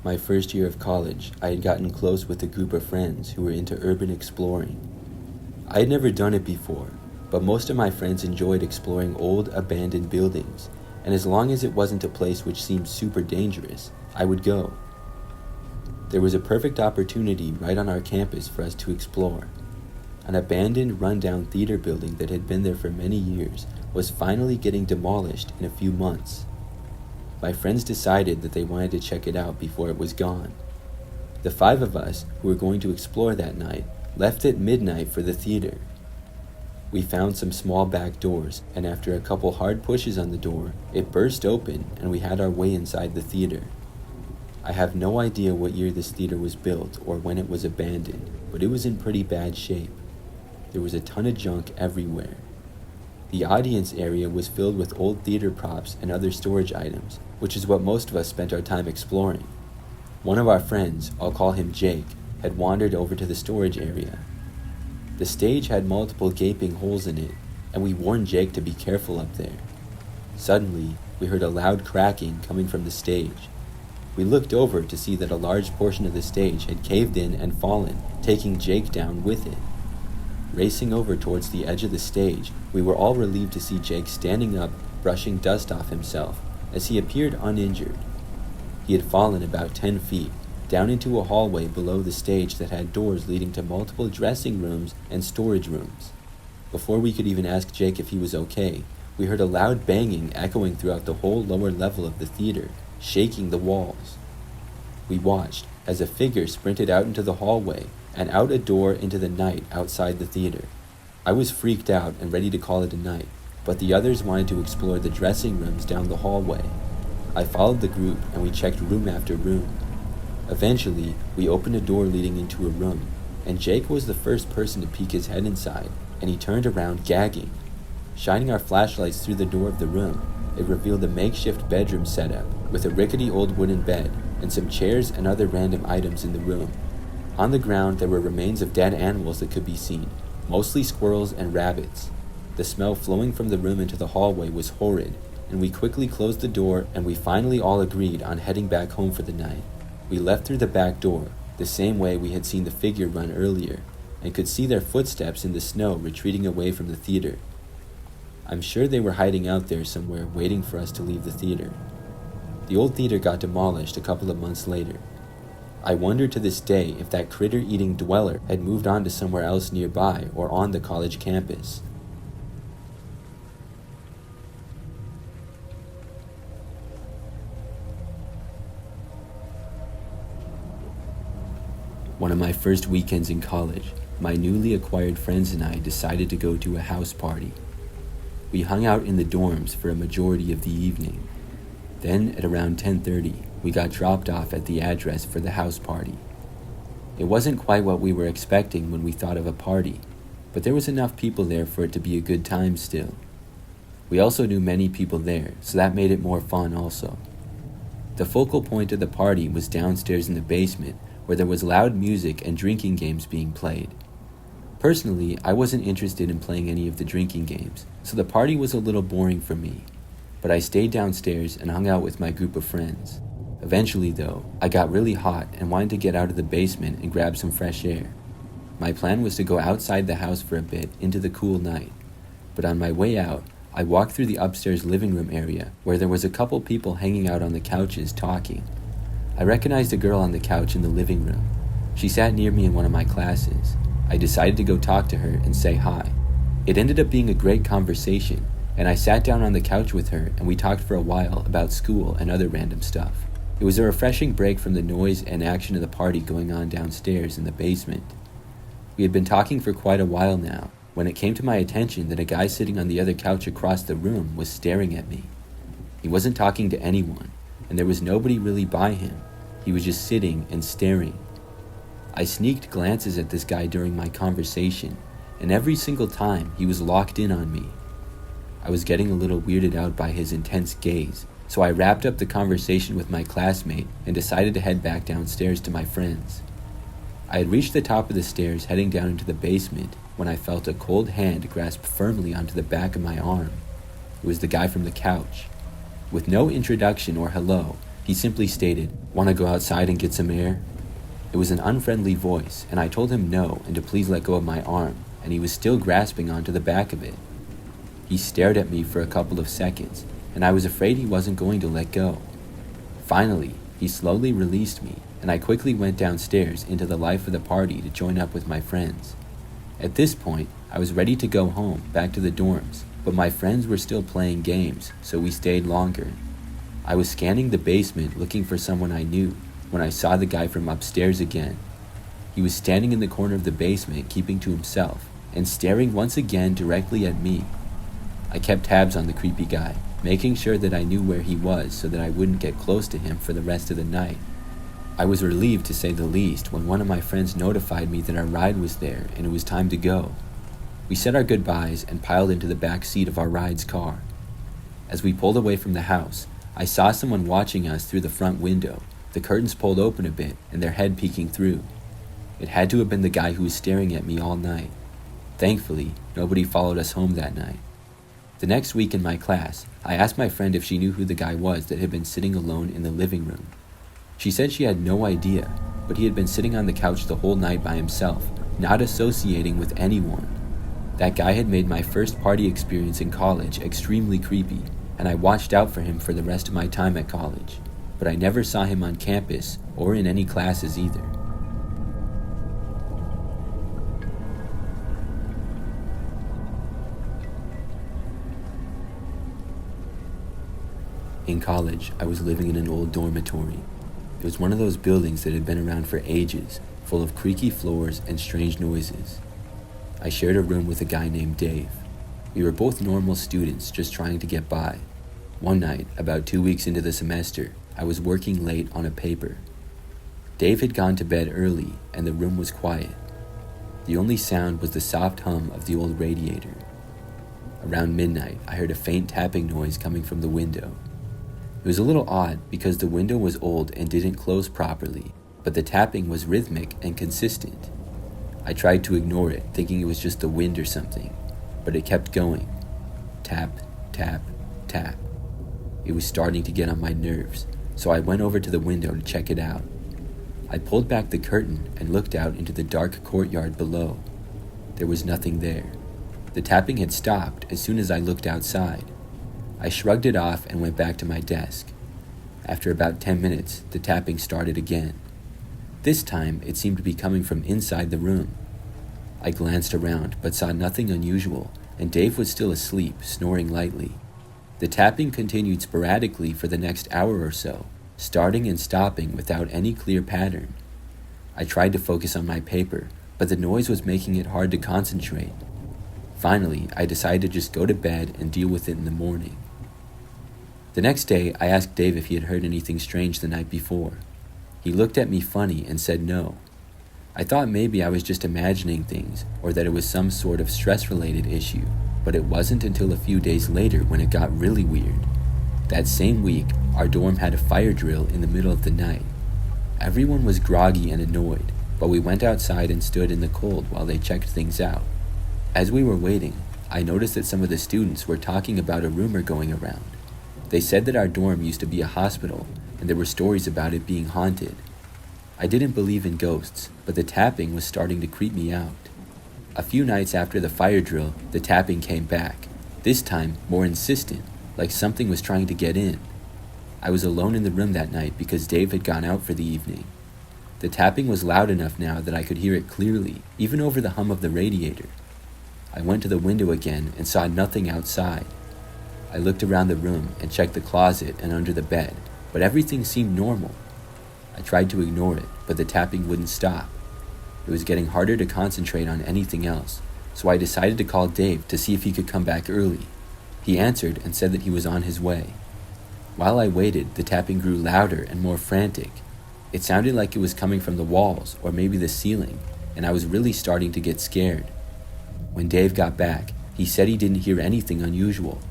My first year of college, I had gotten close with a group of friends who were into urban exploring. I had never done it before, but most of my friends enjoyed exploring old, abandoned buildings, and as long as it wasn't a place which seemed super dangerous, I would go. There was a perfect opportunity right on our campus for us to explore. An abandoned, run-down theater building that had been there for many years was finally getting demolished in a few months. My friends decided that they wanted to check it out before it was gone. The 5 of us who were going to explore that night left at midnight for the theater. We found some small back doors, and after a couple hard pushes on the door, it burst open and we had our way inside the theater. I have no idea what year this theater was built or when it was abandoned, but it was in pretty bad shape. There was a ton of junk everywhere. The audience area was filled with old theater props and other storage items, which is what most of us spent our time exploring. One of our friends, I'll call him Jake, had wandered over to the storage area. The stage had multiple gaping holes in it, and we warned Jake to be careful up there. Suddenly, we heard a loud cracking coming from the stage. We looked over to see that a large portion of the stage had caved in and fallen, taking Jake down with it. Racing over towards the edge of the stage, we were all relieved to see Jake standing up, brushing dust off himself, as he appeared uninjured. He had fallen about 10 feet, down into a hallway below the stage that had doors leading to multiple dressing rooms and storage rooms. Before we could even ask Jake if he was okay, we heard a loud banging echoing throughout the whole lower level of the theater, shaking the walls. We watched as a figure sprinted out into the hallway and out a door into the night outside the theater. I was freaked out and ready to call it a night, but the others wanted to explore the dressing rooms down the hallway. I followed the group and we checked room after room. Eventually, we opened a door leading into a room, and Jake was the first person to peek his head inside, and he turned around gagging. Shining our flashlights through the door of the room, it revealed a makeshift bedroom setup with a rickety old wooden bed and some chairs and other random items in the room. On the ground, there were remains of dead animals that could be seen, mostly squirrels and rabbits. The smell flowing from the room into the hallway was horrid, and we quickly closed the door and we finally all agreed on heading back home for the night. We left through the back door, the same way we had seen the figure run earlier, and could see their footsteps in the snow retreating away from the theater. I'm sure they were hiding out there somewhere waiting for us to leave the theater. The old theater got demolished a couple of months later. I wonder to this day if that critter-eating dweller had moved on to somewhere else nearby or on the college campus. One of my first weekends in college, my newly acquired friends and I decided to go to a house party. We hung out in the dorms for a majority of the evening. Then, at around 10:30, we got dropped off at the address for the house party. It wasn't quite what we were expecting when we thought of a party, but there was enough people there for it to be a good time still. We also knew many people there, so that made it more fun also. The focal point of the party was downstairs in the basement, where there was loud music and drinking games being played. Personally, I wasn't interested in playing any of the drinking games, so the party was a little boring for me, but I stayed downstairs and hung out with my group of friends. Eventually, though, I got really hot and wanted to get out of the basement and grab some fresh air. My plan was to go outside the house for a bit into the cool night, but on my way out, I walked through the upstairs living room area where there was a couple people hanging out on the couches talking. I recognized a girl on the couch in the living room. She sat near me in one of my classes. I decided to go talk to her and say hi. It ended up being a great conversation, and I sat down on the couch with her and we talked for a while about school and other random stuff. It was a refreshing break from the noise and action of the party going on downstairs in the basement. We had been talking for quite a while now, when it came to my attention that a guy sitting on the other couch across the room was staring at me. He wasn't talking to anyone, and there was nobody really by him. He was just sitting and staring. I sneaked glances at this guy during my conversation, and every single time he was locked in on me. I was getting a little weirded out by his intense gaze, so I wrapped up the conversation with my classmate and decided to head back downstairs to my friends. I had reached the top of the stairs heading down into the basement when I felt a cold hand grasp firmly onto the back of my arm. It was the guy from the couch. With no introduction or hello, He simply stated, "Want to go outside and get some air?" It was an unfriendly voice, and I told him no and to please let go of my arm, and he was still grasping onto the back of it. He stared at me for a couple of seconds, and I was afraid he wasn't going to let go. Finally, he slowly released me, and I quickly went downstairs into the life of the party to join up with my friends. At this point, I was ready to go home, back to the dorms, but my friends were still playing games, so we stayed longer. I was scanning the basement looking for someone I knew when I saw the guy from upstairs again. He was standing in the corner of the basement, keeping to himself, and staring once again directly at me. I kept tabs on the creepy guy, making sure that I knew where he was so that I wouldn't get close to him for the rest of the night. I was relieved to say the least when one of my friends notified me that our ride was there and it was time to go. We said our goodbyes and piled into the back seat of our ride's car. As we pulled away from the house, I saw someone watching us through the front window, the curtains pulled open a bit and their head peeking through. It had to have been the guy who was staring at me all night. Thankfully, nobody followed us home that night. The next week in my class, I asked my friend if she knew who the guy was that had been sitting alone in the living room. She said she had no idea, but he had been sitting on the couch the whole night by himself, not associating with anyone. That guy had made my first party experience in college extremely creepy, and I watched out for him for the rest of my time at college, but I never saw him on campus or in any classes either. In college, I was living in an old dormitory. It was one of those buildings that had been around for ages, full of creaky floors and strange noises. I shared a room with a guy named Dave. We were both normal students just trying to get by. One night, about 2 weeks into the semester, I was working late on a paper. Dave had gone to bed early and the room was quiet. The only sound was the soft hum of the old radiator. Around midnight, I heard a faint tapping noise coming from the window. It was a little odd because the window was old and didn't close properly, but the tapping was rhythmic and consistent. I tried to ignore it, thinking it was just the wind or something, but it kept going. Tap, tap, tap. It was starting to get on my nerves, so I went over to the window to check it out. I pulled back the curtain and looked out into the dark courtyard below. There was nothing there. The tapping had stopped as soon as I looked outside. I shrugged it off and went back to my desk. After about 10 minutes, the tapping started again. This time, it seemed to be coming from inside the room. I glanced around, but saw nothing unusual, and Dave was still asleep, snoring lightly. The tapping continued sporadically for the next hour or so, starting and stopping without any clear pattern. I tried to focus on my paper, but the noise was making it hard to concentrate. Finally, I decided to just go to bed and deal with it in the morning. The next day, I asked Dave if he had heard anything strange the night before. He looked at me funny and said no. I thought maybe I was just imagining things or that it was some sort of stress-related issue, but it wasn't until a few days later when it got really weird. That same week, our dorm had a fire drill in the middle of the night. Everyone was groggy and annoyed, but we went outside and stood in the cold while they checked things out. As we were waiting, I noticed that some of the students were talking about a rumor going around. They said that our dorm used to be a hospital, and there were stories about it being haunted. I didn't believe in ghosts, but the tapping was starting to creep me out. A few nights after the fire drill, the tapping came back, this time more insistent, like something was trying to get in. I was alone in the room that night because Dave had gone out for the evening. The tapping was loud enough now that I could hear it clearly, even over the hum of the radiator. I went to the window again and saw nothing outside. I looked around the room and checked the closet and under the bed, but everything seemed normal. I tried to ignore it, but the tapping wouldn't stop. It was getting harder to concentrate on anything else, so I decided to call Dave to see if he could come back early. He answered and said that he was on his way. While I waited, the tapping grew louder and more frantic. It sounded like it was coming from the walls or maybe the ceiling, and I was really starting to get scared. When Dave got back, he said he didn't hear anything unusual.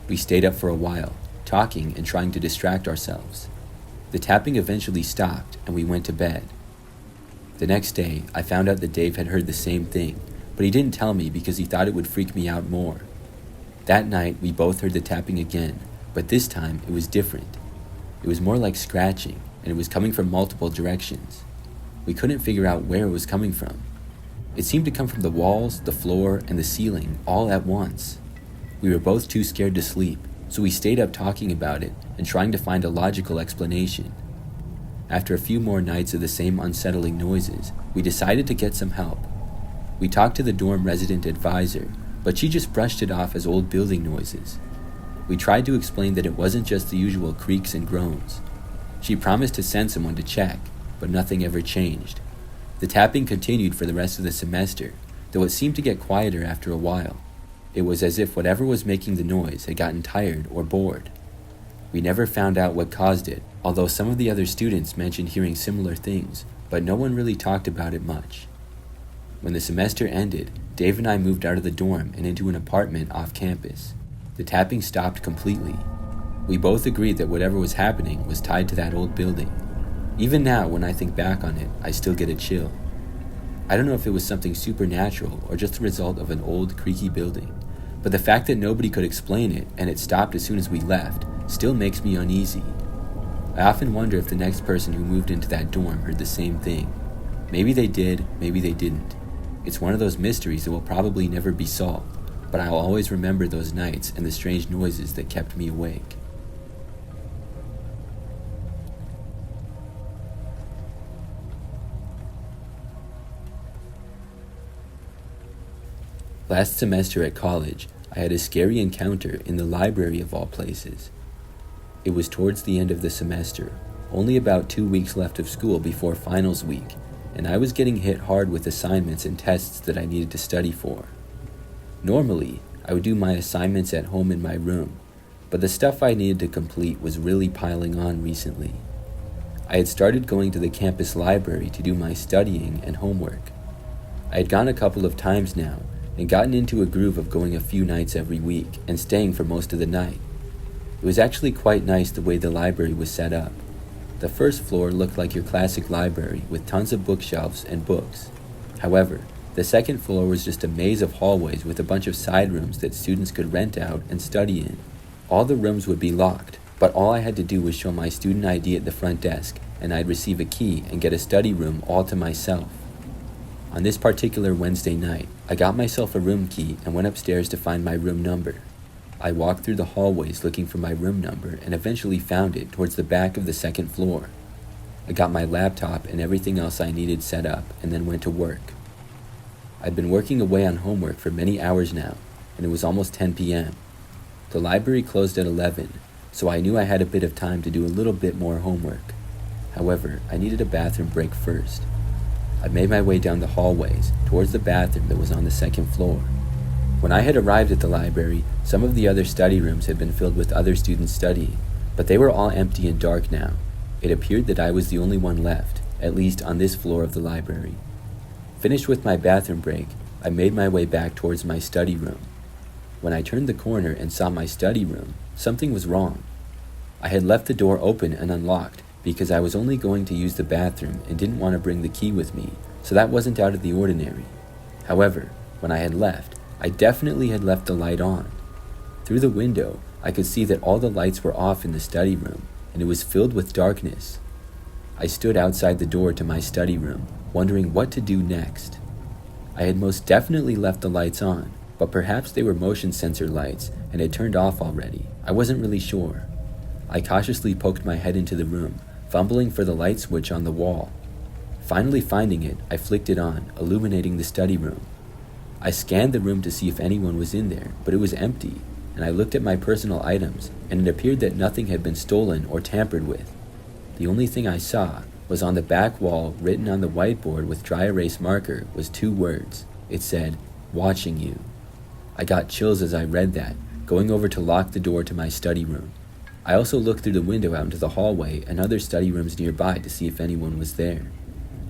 We stayed up for a while, talking and trying to distract ourselves. The tapping eventually stopped, and we went to bed. The next day, I found out that Dave had heard the same thing, but he didn't tell me because he thought it would freak me out more. That night, we both heard the tapping again, but this time it was different. It was more like scratching, and it was coming from multiple directions. We couldn't figure out where it was coming from. It seemed to come from the walls, the floor, and the ceiling all at once. We were both too scared to sleep, so we stayed up talking about it and trying to find a logical explanation. After a few more nights of the same unsettling noises, we decided to get some help. We talked to the dorm resident advisor, but she just brushed it off as old building noises. We tried to explain that it wasn't just the usual creaks and groans. She promised to send someone to check, but nothing ever changed. The tapping continued for the rest of the semester, though it seemed to get quieter after a while. It was as if whatever was making the noise had gotten tired or bored. We never found out what caused it, although some of the other students mentioned hearing similar things, but no one really talked about it much. When the semester ended, Dave and I moved out of the dorm and into an apartment off campus. The tapping stopped completely. We both agreed that whatever was happening was tied to that old building. Even now, when I think back on it, I still get a chill. I don't know if it was something supernatural or just the result of an old, creaky building, but the fact that nobody could explain it and it stopped as soon as we left still makes me uneasy. I often wonder if the next person who moved into that dorm heard the same thing. Maybe they did, maybe they didn't. It's one of those mysteries that will probably never be solved, but I'll always remember those nights and the strange noises that kept me awake. Last semester at college, I had a scary encounter in the library of all places. It was towards the end of the semester, only about 2 weeks left of school before finals week, and I was getting hit hard with assignments and tests that I needed to study for. Normally, I would do my assignments at home in my room, but the stuff I needed to complete was really piling on recently. I had started going to the campus library to do my studying and homework. I had gone a couple of times now, and gotten into a groove of going a few nights every week and staying for most of the night. It was actually quite nice the way the library was set up. The first floor looked like your classic library with tons of bookshelves and books. However, the second floor was just a maze of hallways with a bunch of side rooms that students could rent out and study in. All the rooms would be locked, but all I had to do was show my student ID at the front desk, and I'd receive a key and get a study room all to myself. On this particular Wednesday night, I got myself a room key and went upstairs to find my room number. I walked through the hallways looking for my room number and eventually found it towards the back of the second floor. I got my laptop and everything else I needed set up and then went to work. I'd been working away on homework for many hours now, and it was almost 10 p.m. The library closed at 11, so I knew I had a bit of time to do a little bit more homework. However, I needed a bathroom break first. I made my way down the hallways towards the bathroom that was on the second floor. When I had arrived at the library, some of the other study rooms had been filled with other students studying, but they were all empty and dark now. It appeared that I was the only one left, at least on this floor of the library. Finished with my bathroom break, I made my way back towards my study room. When I turned the corner and saw my study room, something was wrong. I had left the door open and unlocked because I was only going to use the bathroom and didn't want to bring the key with me, so that wasn't out of the ordinary. However, when I had left, I definitely had left the light on. Through the window, I could see that all the lights were off in the study room, and it was filled with darkness. I stood outside the door to my study room, wondering what to do next. I had most definitely left the lights on, but perhaps they were motion sensor lights and had turned off already. I wasn't really sure. I cautiously poked my head into the room, fumbling for the light switch on the wall. Finally finding it, I flicked it on, illuminating the study room. I scanned the room to see if anyone was in there, but it was empty, and I looked at my personal items, and it appeared that nothing had been stolen or tampered with. The only thing I saw was on the back wall, written on the whiteboard with dry erase marker, was 2 words. It said, "Watching you." I got chills as I read that, going over to lock the door to my study room. I also looked through the window out into the hallway and other study rooms nearby to see if anyone was there.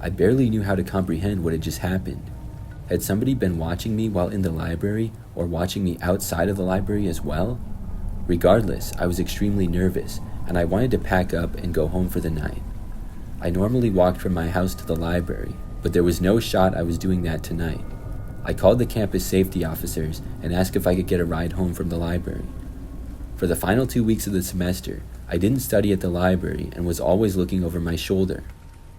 I barely knew how to comprehend what had just happened. Had somebody been watching me while in the library, or watching me outside of the library as well? Regardless, I was extremely nervous, and I wanted to pack up and go home for the night. I normally walked from my house to the library, but there was no shot I was doing that tonight. I called the campus safety officers and asked if I could get a ride home from the library. For the final 2 weeks of the semester, I didn't study at the library and was always looking over my shoulder.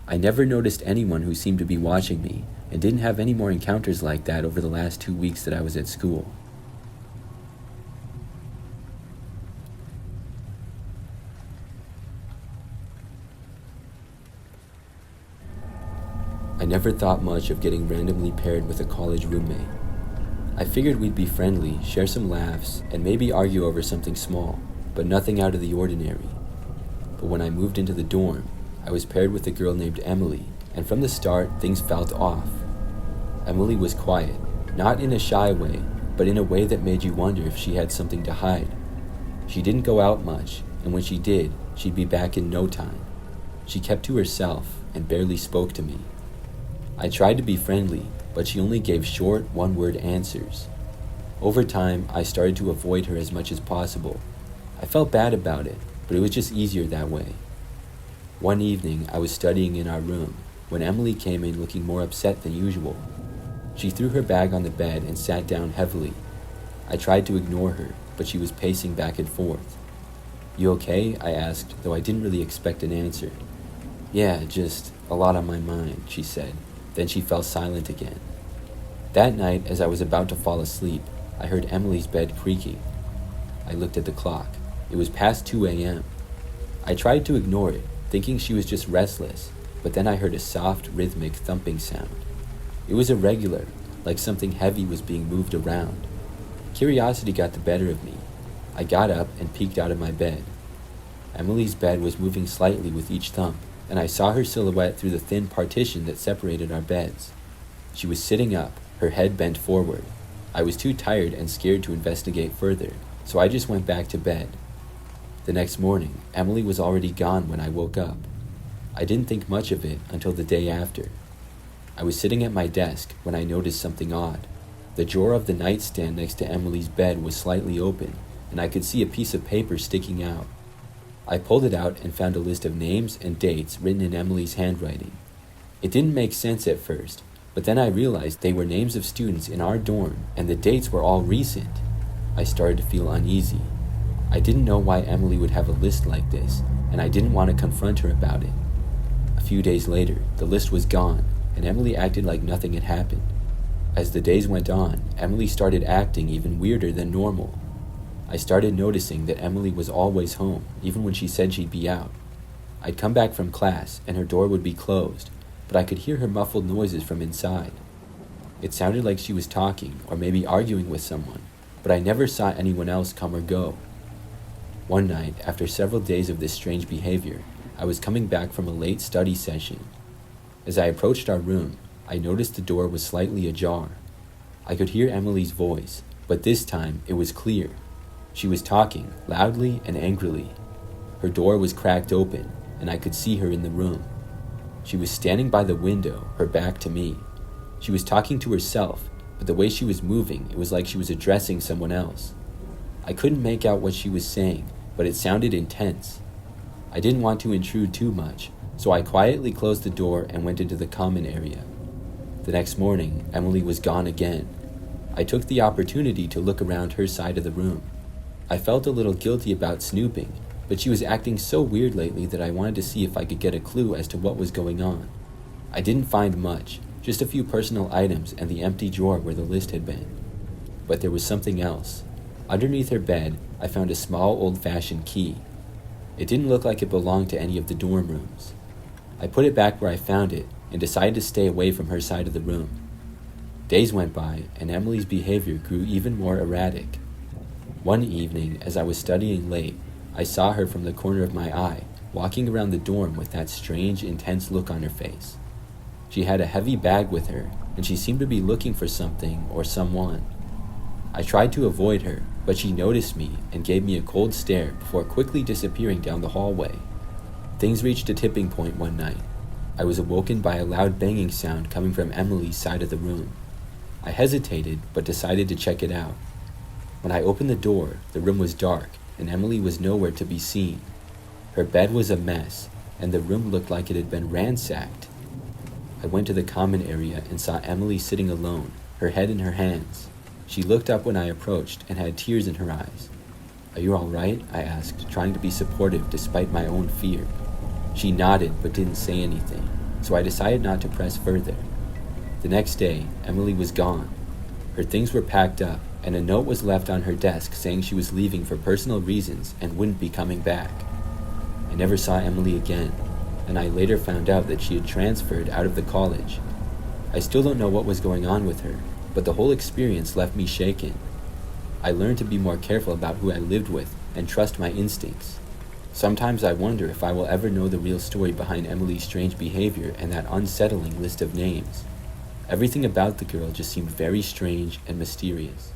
I never noticed anyone who seemed to be watching me and didn't have any more encounters like that over the last 2 weeks that I was at school. I never thought much of getting randomly paired with a college roommate. I figured we'd be friendly, share some laughs, and maybe argue over something small, but nothing out of the ordinary. But when I moved into the dorm, I was paired with a girl named Emily, and from the start, things felt off. Emily was quiet, not in a shy way, but in a way that made you wonder if she had something to hide. She didn't go out much, and when she did, she'd be back in no time. She kept to herself and barely spoke to me. I tried to be friendly, but she only gave short, one-word answers. Over time, I started to avoid her as much as possible. I felt bad about it, but it was just easier that way. One evening, I was studying in our room when Emily came in looking more upset than usual. She threw her bag on the bed and sat down heavily. I tried to ignore her, but she was pacing back and forth. "You okay?" I asked, though I didn't really expect an answer. "Yeah, just a lot on my mind," she said. Then she fell silent again. That night, as I was about to fall asleep, I heard Emily's bed creaking. I looked at the clock. It was past 2 a.m. I tried to ignore it, thinking she was just restless, but then I heard a soft, rhythmic thumping sound. It was irregular, like something heavy was being moved around. Curiosity got the better of me. I got up and peeked out of my bed. Emily's bed was moving slightly with each thump, and I saw her silhouette through the thin partition that separated our beds. She was sitting up, her head bent forward. I was too tired and scared to investigate further, so I just went back to bed. The next morning, Emily was already gone when I woke up. I didn't think much of it until the day after. I was sitting at my desk when I noticed something odd. The drawer of the nightstand next to Emily's bed was slightly open, and I could see a piece of paper sticking out. I pulled it out and found a list of names and dates written in Emily's handwriting. It didn't make sense at first, but then I realized they were names of students in our dorm, and the dates were all recent. I started to feel uneasy. I didn't know why Emily would have a list like this, and I didn't want to confront her about it. A few days later, the list was gone, and Emily acted like nothing had happened. As the days went on, Emily started acting even weirder than normal. I started noticing that Emily was always home, even when she said she'd be out. I'd come back from class, and her door would be closed, but I could hear her muffled noises from inside. It sounded like she was talking, or maybe arguing with someone, but I never saw anyone else come or go. One night, after several days of this strange behavior, I was coming back from a late study session. As I approached our room, I noticed the door was slightly ajar. I could hear Emily's voice, but this time it was clear. She was talking, loudly and angrily. Her door was cracked open, and I could see her in the room. She was standing by the window, her back to me. She was talking to herself, but the way she was moving, it was like she was addressing someone else. I couldn't make out what she was saying, but it sounded intense. I didn't want to intrude too much, so I quietly closed the door and went into the common area. The next morning, Emily was gone again. I took the opportunity to look around her side of the room. I felt a little guilty about snooping, but she was acting so weird lately that I wanted to see if I could get a clue as to what was going on. I didn't find much, just a few personal items and the empty drawer where the list had been. But there was something else. Underneath her bed, I found a small old-fashioned key. It didn't look like it belonged to any of the dorm rooms. I put it back where I found it and decided to stay away from her side of the room. Days went by, and Emily's behavior grew even more erratic. One evening, as I was studying late, I saw her from the corner of my eye, walking around the dorm with that strange, intense look on her face. She had a heavy bag with her, and she seemed to be looking for something or someone. I tried to avoid her, but she noticed me and gave me a cold stare before quickly disappearing down the hallway. Things reached a tipping point one night. I was awoken by a loud banging sound coming from Emily's side of the room. I hesitated, but decided to check it out. When I opened the door, the room was dark, and Emily was nowhere to be seen. Her bed was a mess, and the room looked like it had been ransacked. I went to the common area and saw Emily sitting alone, her head in her hands. She looked up when I approached and had tears in her eyes. "Are you all right?" I asked, trying to be supportive despite my own fear. She nodded but didn't say anything, so I decided not to press further. The next day, Emily was gone. Her things were packed up, and a note was left on her desk saying she was leaving for personal reasons and wouldn't be coming back. I never saw Emily again, and I later found out that she had transferred out of the college. I still don't know what was going on with her, but the whole experience left me shaken. I learned to be more careful about who I lived with and trust my instincts. Sometimes I wonder if I will ever know the real story behind Emily's strange behavior and that unsettling list of names. Everything about the girl just seemed very strange and mysterious.